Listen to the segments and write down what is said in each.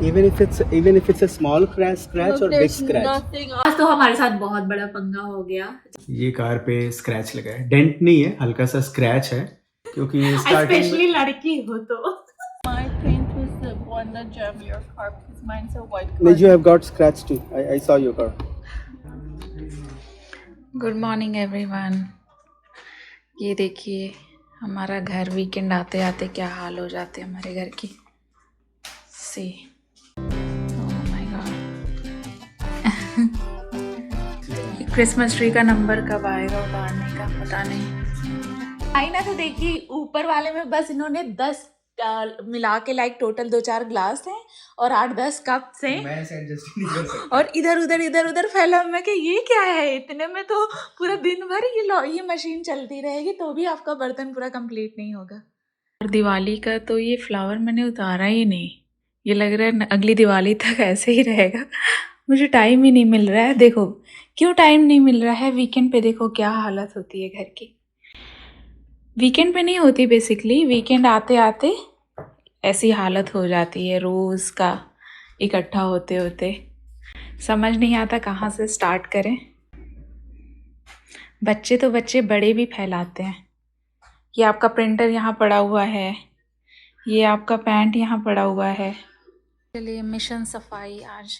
even if it's a small scratch or big scratch. आज तो हमारे साथ बहुत बड़ा पंगा हो गया। ये कार पे स्क्रैच लगा है, डेंट नहीं है, हल्का सा स्क्रैच है क्योंकि स्पेशली लड़की हो तो। My paint was the one that jammed your car because mine's a white car. Niju, you have got scratch too. I saw your car. Good morning everyone. ये देखिए हमारा घर वीकेंड आते आते क्या हाल हो जाते हैं हमारे घर की। See oh my God. Christmas tree का नंबर कब आएगा उतारने का पता नहीं। आई ना तो देखिए ऊपर वाले में बस इन्होंने 10 मिला के लाइक टोटल 2-4 ग्लास हैं और 8-10 कप हैं। मैं एडजस्ट नहीं कर सकता। और इधर उधर फैला। मैं कि ये क्या है, इतने में तो पूरा दिन भर ये मशीन चलती रहेगी तो भी आपका बर्तन पूरा कंप्लीट नहीं होगा। और दिवाली का तो ये फ्लावर मैंने उतारा ही नहीं। ये लग रहा है अगली दिवाली तक ऐसे ही रहेगा। मुझे टाइम ही नहीं मिल रहा है। देखो क्यों टाइम नहीं मिल रहा है। वीकेंड पे देखो क्या हालत होती है घर की। वीकेंड पे नहीं होती बेसिकली, वीकेंड आते आते ऐसी हालत हो जाती है रोज़ का इकट्ठा होते होते। समझ नहीं आता कहाँ से स्टार्ट करें। बच्चे तो बच्चे, बड़े भी फैलाते हैं। ये आपका प्रिंटर यहाँ पड़ा हुआ है, ये आपका पैंट यहाँ पड़ा हुआ है। चलिए मिशन सफाई आज।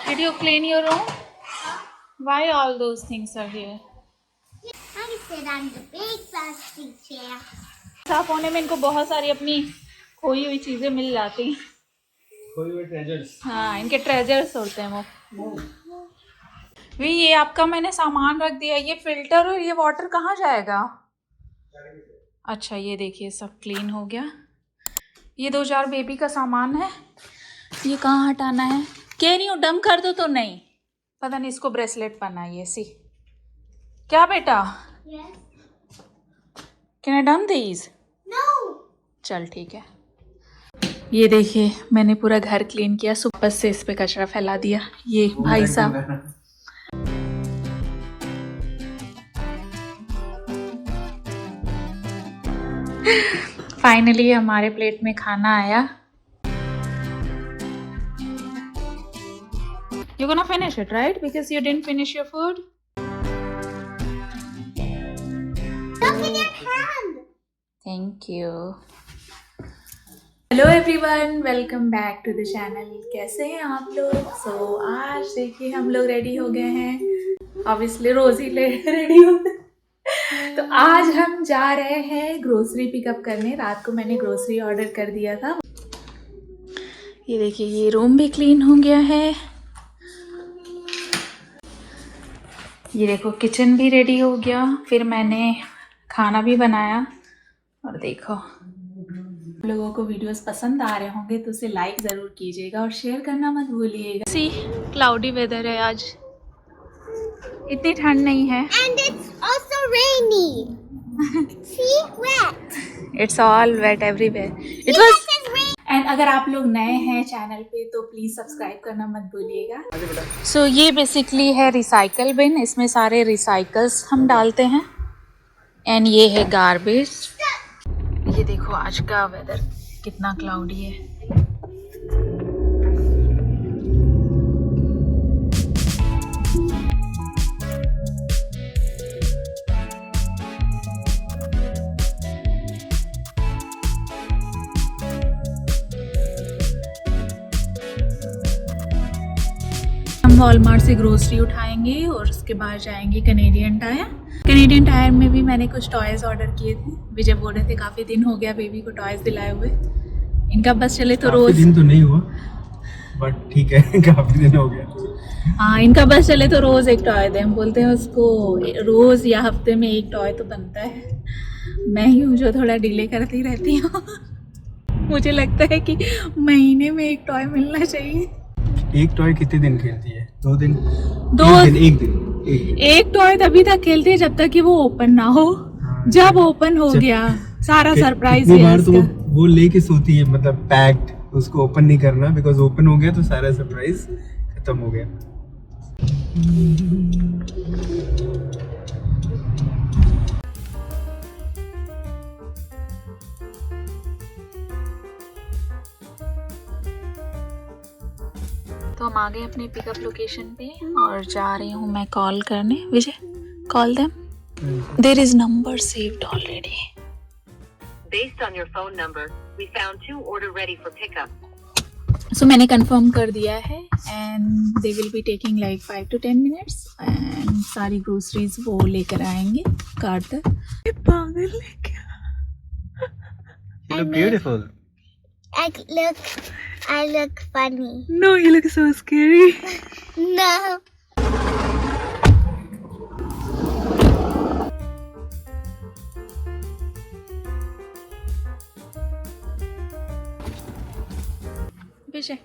Did you clean your room? Why all those things are here? I sit on the big plastic chair. साफ होने में इनको बहुत सारी अपनी खोई हुई चीजें मिल जाती हैं। खोई हुए ट्रेजर्स। हाँ, इनके ट्रेजर्स होते हैं वो। भी ये आपका मैंने सामान रख दिया। ये फिल्टर और ये वाटर कहाँ जाएगा? अच्छा ये देखिए सब क्लीन हो गया। ये 2-4 बेबी का सामान है। ये कहाँ हटाना है? कह रही हूँ डम कर दो तो नहीं। पता नहीं इसको ब्रेसलेट पहना है ये। सी क्या बेटा? Yes. कैन आई डम दीज? No. चल ठीक है। ये देखिए मैंने पूरा घर क्लीन किया। सुबह से इस पे कचरा फैला दिया। ये भाई साहब फाइनली हमारे प्लेट में खाना आया। You're gonna finish it, right? Because you didn't finish your food. Look at your hand. Thank you. Hello everyone, welcome back to the channel. कैसे हैं आप लोग? सो आज देखिए हम लोग रेडी हो गए हैं। ऑब्वियसली रोज ही रेडी हो गए। तो आज हम जा रहे हैं ग्रोसरी पिकअप करने। रात को मैंने ग्रोसरी ऑर्डर कर दिया था। ये देखिए ये रूम भी क्लीन हो गया है। ये देखो किचन भी रेडी हो गया। फिर मैंने खाना भी बनाया। और देखो लोगों को वीडियोस पसंद आ रहे होंगे तो उसे लाइक ज़रूर कीजिएगा और शेयर करना मत भूलिएगा। सी क्लाउडी वेदर है आज, इतनी ठंड नहीं है। And it's also rainy. See, wet. It's all wet everywhere. It Yes, was it's rain. And अगर आप लोग नए हैं चैनल पे तो प्लीज़ सब्सक्राइब करना मत भूलिएगा। सो ये बेसिकली है रिसाइकल बिन। इसमें सारे रिसाइकल्स हम डालते हैं। एंड ये है गार्बेज। ये देखो आज का वेदर कितना क्लाउडी है। हम वॉलमार्ट से ग्रोसरी उठाएंगे और उसके बाद जाएंगे कैनेडियन टायर। कैनेडियन टायर में भी मैंने कुछ टॉयज़ ऑर्डर किए थे। विजय बोल रहे थे काफ़ी दिन हो गया बेबी को टॉयज़ दिलाए हुए। इनका बस चले तो रोज़ दिन तो नहीं हुआ बट ठीक है काफी दिन हो गया। हाँ इनका बस चले तो रोज़ एक टॉय दें। हम बोलते हैं उसको रोज़ या हफ्ते में एक टॉय तो बनता है। मैं ही हूँ जो थोड़ा डिले करती रहती हूँ। मुझे लगता है कि महीने में एक टॉय मिलना चाहिए। एक टॉय कितने दिन खेलती है? 2 दिन? एक दिन। एक टॉय तभी तक खेलती है जब तक कि वो ओपन ना हो। जब ओपन हो गया सारा सरप्राइज है बार तो वो लेके सोती है, मतलब पैक्ड, उसको ओपन नहीं करना बिकॉज ओपन हो गया तो सारा सरप्राइज खत्म हो गया। तो हम आ गए अपने पिकअप लोकेशन पे और जा रही हूँ मैं कॉल करने. Vijay, call them. There is number saved already. Based on your phone number, we found 2 order ready for pickup. सो मैंने कंफर्म कर दिया है and they will be taking like 5 to 10 minutes and सारी ग्रोसरीज वो लेकर आएंगे कार तक. पागल है क्या? You look beautiful. I look funny. No, you look so scary. No. Vijay,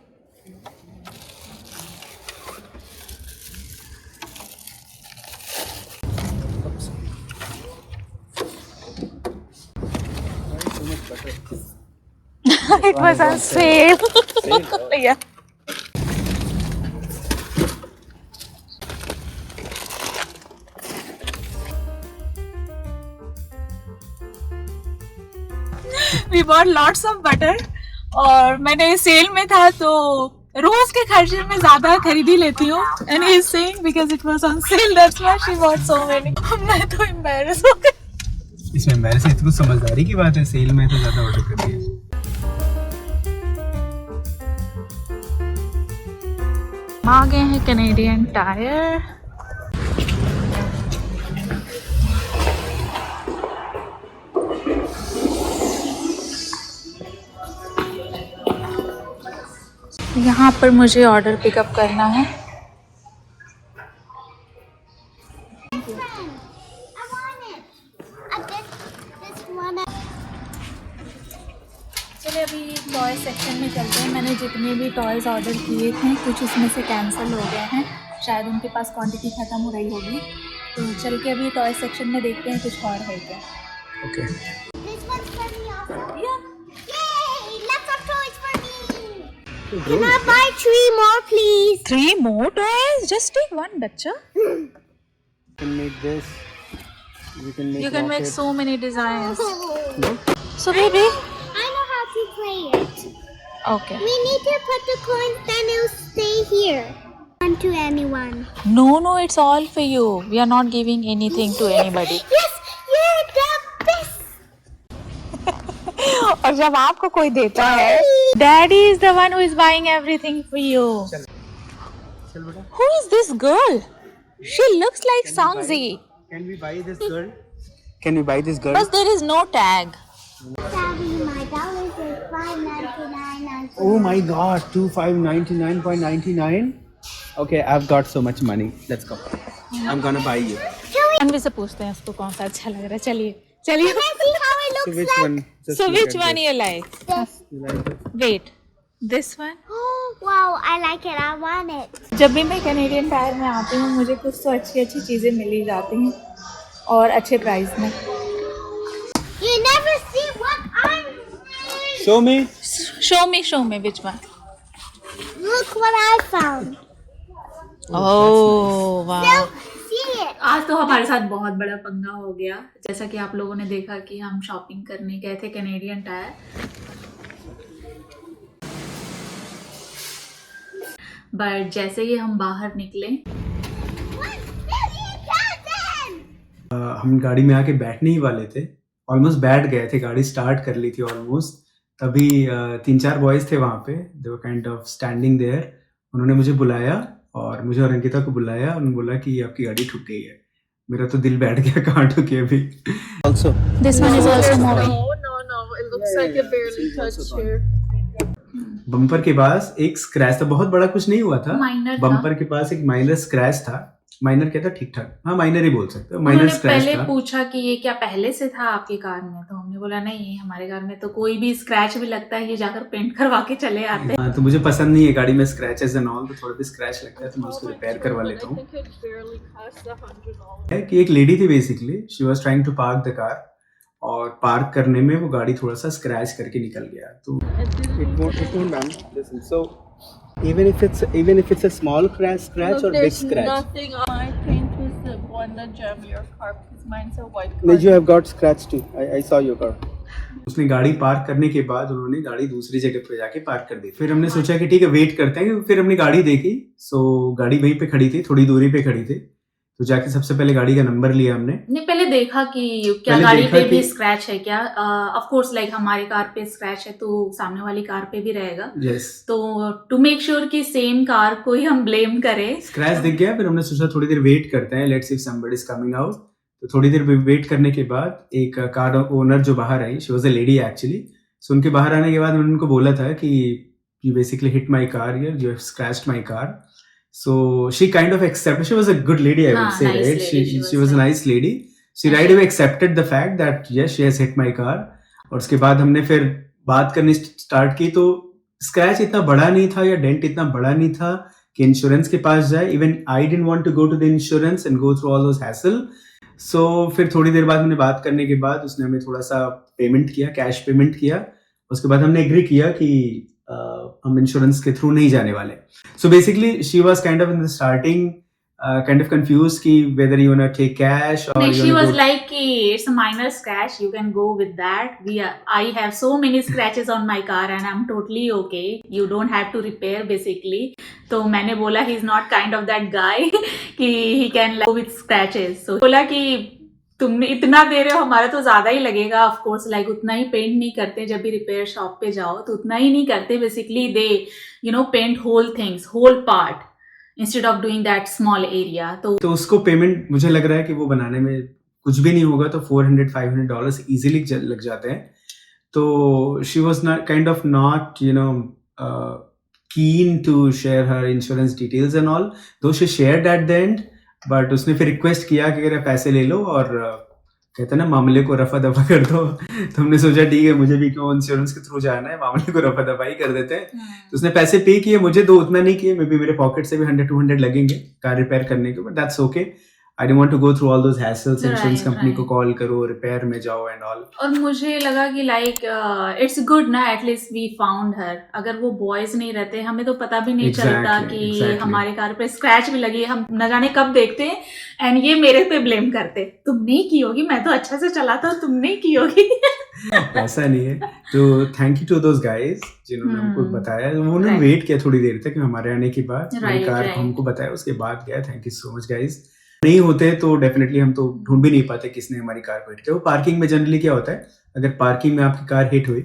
it was on sale. Yeah. We bought lots of butter. और मैंने सेल में था तो रोज के खर्चे में ज्यादा खरीदी लेती हूँ. And he is saying because it was on sale that's why she bought so many. मैं तो एम्बैरेस हो गई. इसमें मेरे से इतनी समझदारी की बात है, सेल में तो ज्यादा ऑर्डर कर दिया. आ गए हैं कैनेडियन टायर. यहाँ पर मुझे ऑर्डर पिकअप करना है. I want it. I get this one. चलिए अभी टॉय सेक्शन में चलते हैं. मैंने जितने भी टॉयज़ ऑर्डर किए थे कुछ उसमें से कैंसिल हो गए हैं. शायद उनके पास क्वांटिटी ख़त्म हो रही होगी. तो चल के अभी टॉय सेक्शन में देखते हैं कुछ और है क्या. Okay. This one's for me also. Yeah. Yay! Lots of toys for me. Can I buy 3 more, please? 3 more toys? Just take one, bachcha. You can make this. You can make so many designs. No? So baby. I know how to play it. Okay. We need to put the coins, then it'll stay here. Not to anyone. No, it's all for you. We are not giving anything to anybody. Yes, you're the best. और जब आपको कोई देता है, Daddy is the one who is buying everything for you. चल बेटा. Who is this girl? She looks like Sangzi, Can we buy this girl? Can we buy this girl? but there is no tag. Daddy, my dollars is $5.99. Oh my God, 2599.99. Okay, I've got so much money. Let's go. I'm gonna buy you. अनवी से पूछते हैं उसको कौन सा अच्छा लग रहा है. चलिए. Can I see how it So looks which like? one? Just So look which at one this. you like? This. You like it? Wait, this one. Oh, wow, I like it. I want it. जब भी मैं Canadian tyre में आती हूँ मुझे कुछ तो अच्छी अच्छी चीज़ें मिली जाती हैं और अच्छे प्राइस में. You never see what I'm seeing. Show me. Show me which one. Look what I found. Oh wow. See it. आज तो हमारे साथ बहुत बड़ा पंगा हो गया. जैसा कि आप लोगों ने देखा कि हम शॉपिंग करने गए थे कैनेडियन टायर. बट जैसे ही हम बाहर निकले 1,000,000. हम गाड़ी में आके बैठने ही वाले थे. ऑलमोस्ट बैठ गए थे, गाड़ी स्टार्ट कर ली थी ऑलमोस्ट. तभी 3-4 बॉयज थे वहाँ पे. They were kind of standing there. उन्होंने मुझे बुलाया और मुझे और अंकिता को बुलाया. उन्होंने बोला कि आपकी गाड़ी ठुक गई है. मेरा तो दिल बैठ गया कहाँ ठुकी अभी. Also this one is also moving. No. It looks like it barely touched here. Bumper के पास एक स्क्रैच था. बहुत बड़ा कुछ नहीं हुआ था. माइनर था. बम्पर के पास एक माइनर स्क्रैच था. माइनर क्या था? ठीक ठाक. हाँ, माइनर ही बोल सकते हो. माइनर उन्होंने स्क्रैच पहले था. पूछा कि ये क्या पहले से था आपकी कार में. तो हमने बोला नहीं, हमारे कार में तो कोई भी स्क्रैच भी लगता है ये जाकर पेंट करवा के चले आते हैं. हाँ, तो मुझे पसंद नहीं है गाड़ी में स्क्रैचेस एंड ऑल. तो थोड़ा भी स्क्रैच लगता है तो मैं उसको रिपेयर करवा लेता हूँ. I think it barely cost $100. है कि एक लेडी थी basically. She was trying to park the car और पार्क करने में वो गाड़ी थोड़ा सा स्क्रैच करके निकल गया. तो it won't ma'am. Listen, so even if it's a small scratch Look, or big there's scratch. nothing on my paint was the one that jammed your car because mine's a white car. No, you have got scratch too. I saw your car. उसने गाड़ी park करने के बाद उन्होंने गाड़ी दूसरी जगह पे जाके पार्क कर दी। फिर हमने सोचा कि ठीक है वेट करते हैं, फिर हमने गाड़ी देखी। सो गाड़ी वहीं पे खड़ी थी, थोड़ी दूरी पे खड़ी थी। तो जाके सबसे पहले गाड़ी का नंबर लिया हमने। नहीं, पहले देखा कि क्या पहले गाड़ी देखा पे भी कि- स्क्रैच है क्या। ऑफ कोर्स लाइक हमारी कार पे स्क्रैच है तो सामने वाली कार पे भी रहेगा, यस, तो टू मेक श्योर कि सेम कार को ही हम ब्लेम करें। स्क्रैच दिख गया। फिर हमने सोचा थोड़ी देर वेट करते हैं, let's see if somebody is coming out. तो थोड़ी देर वेट करने के बाद एक कार ओनर जो बाहर आई, she was a lady actually. So उनके बाहर आने के बाद मैंने उनको बोला था कि you basically hit my car here, you have scratched my car. So she kind of accepted. She was a good lady, I would say, nice right? lady, She was a nice lady. She right away accepted the fact that yes, she has hit my car. और उसके बाद हमने फिर बात करनी start की। तो scratch इतना बड़ा नहीं था या डेंट इतना बड़ा नहीं था कि इंश्योरेंस के पास जाए। Even I didn't want to go to the insurance and go through all those hassle. So फिर थोड़ी देर बाद हमने बात करने के बाद उसने हमें थोड़ा सा पेमेंट किया, कैश पेमेंट किया। उसके बाद हमने एग्री किया कि हम इंश्योरेंस के थ्रू नहीं जाने वाले। So basically, she was kind of in the starting, kind of confused कि whether you wanna take cash or No, you she wanna was go. like कि it's a minor scratch, you can go with that. I have so many scratches on my car and I'm totally okay. You don't have to repair basically. तो मैंने बोला he's not kind of that guy कि he can go with scratches. So बोला कि तुमने इतना दे रहे हो, हमारा तो ज्यादा ही लगेगा। ऑफ कोर्स लाइक उतना ही पेंट नहीं करते, जब भी रिपेयर शॉप पे जाओ तो उतना ही नहीं करते। Basically they paint whole things, whole part instead of doing that small area. तो उसको पेमेंट मुझे लग रहा है कि वो बनाने में कुछ भी नहीं होगा, तो $400-500 इजीली लग जाते हैं। तो she was not kind of not keen to share her insurance details and all, though she shared at the end. But उसने फिर रिक्वेस्ट किया कि अगर पैसे ले लो और कहते ना मामले को रफा दफा कर दो। तो हमने सोचा ठीक है, मुझे भी क्यों इंश्योरेंस के थ्रू जाना है, मामले को रफा दफा ही कर देते हैं। तो उसने पैसे पे किए, मुझे तो उतना नहीं किए, मे बी मेरे पॉकेट से भी 100-200 लगेंगे कार रिपेयर करने के, but that's okay. I don't want to go through all those hassles, insurance company को कॉल करो, रिपेयर में जाओ एंड ऑल। और मुझे लगा कि लाइक इट्स गुड ना, एटलीस्ट वी फाउंड हर। अगर वो बॉयज नहीं रहते हमें तो पता भी नहीं चलता कि हमारे कार पे स्क्रैच भी लगी है, हम न जाने कब देखते एंड ये मेरे पे ब्लेम करते, तुम नहीं की होगी, मैं तो अच्छा से चलाता हूँ, तुम नहीं की होगी। ऐसा नहीं है। तो thank you to those guys जिन्होंने हमको बताया। उन्होंने वेट किया थोड़ी देर तक हमारे आने के बाद, मेरी कार को हमको बताया, उसके बाद गया। Thank you so much guys. नहीं होते तो डेफिनेटली हम तो ढूंढ भी नहीं पाते किसने हमारी कार को हिट किया। वो पार्किंग में जनरली क्या होता है, अगर पार्किंग में आपकी कार हिट हुई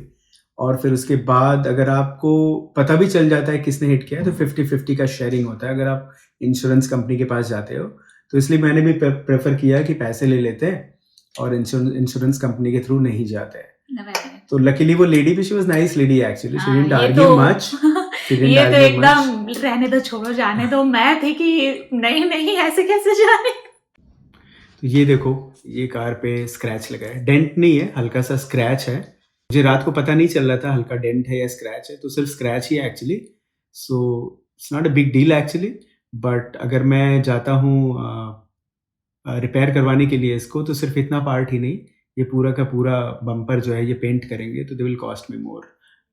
और फिर उसके बाद अगर आपको पता भी चल जाता है किसने हिट किया, तो 50-50 का शेयरिंग होता है अगर आप इंश्योरेंस कंपनी के पास जाते हो। तो इसलिए मैंने भी प्रेफर किया कि पैसे ले लेते हैं और इंश्योरेंस कंपनी के थ्रू नहीं जाते हैं। तो लकीली वो लेडी भी, she was nice lady actually, she didn't argue much. ये तो एकदम रहने दो, छोड़ो, जाने दो। मैं थी कि नहीं ऐसे कैसे जाने। तो ये देखो, ये कार पे स्क्रैच लगा है, डेंट नहीं है, हल्का सा स्क्रैच है। मुझे रात को पता नहीं चल रहा था हल्का डेंट है या स्क्रैच है, तो सिर्फ स्क्रैच ही है actually. So it's not a big deal actually, but अगर मैं जाता हूँ रिपेयर करवाने के लिए इसको, तो सिर्फ इतना पार्ट ही नहीं, ये पूरा का पूरा बम्पर जो है ये पेंट करेंगे, तो दे विल कॉस्ट मी मोर।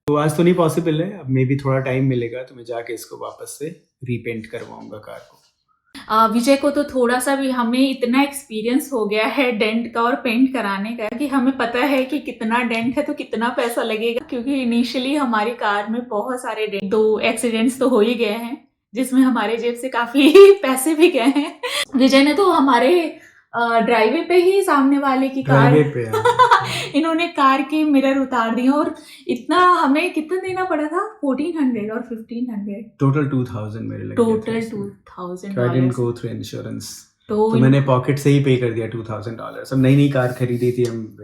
तो आज तो नहीं पॉसिबल है, अब मे भी थोड़ा टाइम मिलेगा तो मैं जाके इसको वापस से रीपेंट करवाऊंगा कार को। विजय को तो थोड़ा सा भी, हमें इतना एक्सपीरियंस हो गया है डेंट का और पेंट कराने का कि हमें पता है कि कितना डेंट है तो कितना पैसा लगेगा, क्योंकि इनिशियली हमारी कार में बहुत सारे डेंट, 2 एक्सीडेंट्स तो हो ही गए हैं जिसमें हमारे जेब से काफी पैसे भी गए हैं। विजय ने तो हमारे ड्राइवे पे ही सामने वाले की कार इन्होंने कार के मिरर उतार दिए, और इतना हमें कितना देना पड़ा था, 1400 और 1500, टोटल 2000 मेरे लगे, total $2000। I didn't go through insurance, तो मैंने पॉकेट से ही पे कर दिया $2000। सब नई कार खरीदी थी, हम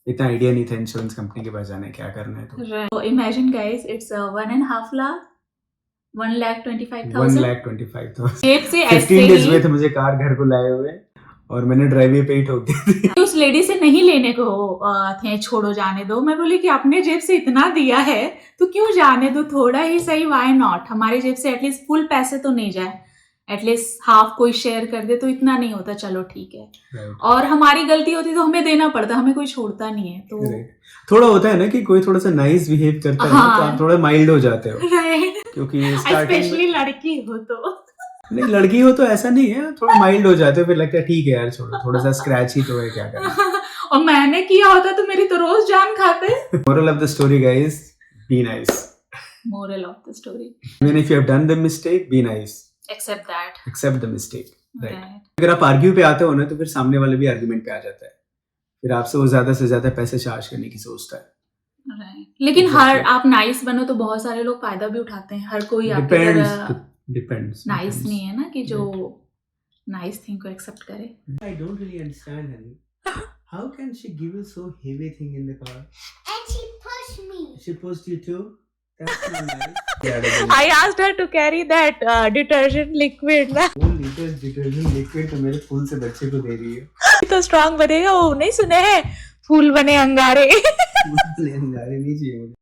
इतना आइडिया नहीं था इंश्योरेंस कंपनी के पास जाने क्या करना है। तो इमेजिन गाइस, इट्स 1.5 लाख, 1,25,000 1,25,000 जेब से 15 डेज हुए थे मुझे कार घर को लाए हुए, और मैंने ड्राइववे पे ही ठोक दी थी। उस लेडी से नहीं लेने को थे, छोड़ो जाने दो। मैं बोली कि अपने जेब से इतना दिया है तो क्यों जाने दो, थोड़ा ही सही, व्हाई नॉट। हमारे जेब से एटलीस्ट फुल पैसे तो नहीं जाए, एटलीस्ट हाफ कोई शेयर कर दे तो इतना नहीं होता, चलो ठीक है। और हमारी गलती होती तो हमें देना पड़ता, हमें कोई छोड़ता नहीं है। तो थोड़ा होता है ना कि कोई थोड़ा सा नाइस बिहेव करता है, तो आप थोड़ा माइल्ड हो जाते हो, क्योंकि स्पेशली लड़की हो तो नहीं, लड़की हो तो ऐसा नहीं है, थोड़ा माइल्ड हो जाते हो, फिर लगता है ठीक है यार छोड़ो, थोड़ा सा स्क्रैच ही तो है, क्या करना। और मैंने किया होता तो मेरी तो रोज जान खाते। Moral of the story, guys, be nice. Moral of the story, Even if you have done the mistake, be nice. Accept that. Accept the mistake. Right. अगर आप आर्ग्यू पे आते हो ना तो फिर सामने वाले भी आर्ग्यूमेंट पे आ जाता है, फिर आपसे वो ज्यादा से ज्यादा पैसे चार्ज करने की सोचता है। लेकिन हर Exactly. आप नाइस बनो तो बहुत सारे लोग फायदा भी उठाते हैं, हर कोई आपकी Depends. तरह Depends. नाइस नहीं है ना कि जो नाइस थिंग को एक्सेप्ट करे। I don't really understand, honey. How can she give you so heavy thing in the car? And she pushed me. She pushed you too? That's not nice. I asked her to carry that detergent liquid ना, 4 liters detergent liquid तो मेरे फूल से बच्चे को दे रही है। तो strong बनेगा। वो नहीं सुने हैं, फूल बने अंगारे। अंगारे नहीं चाहिए मुझे।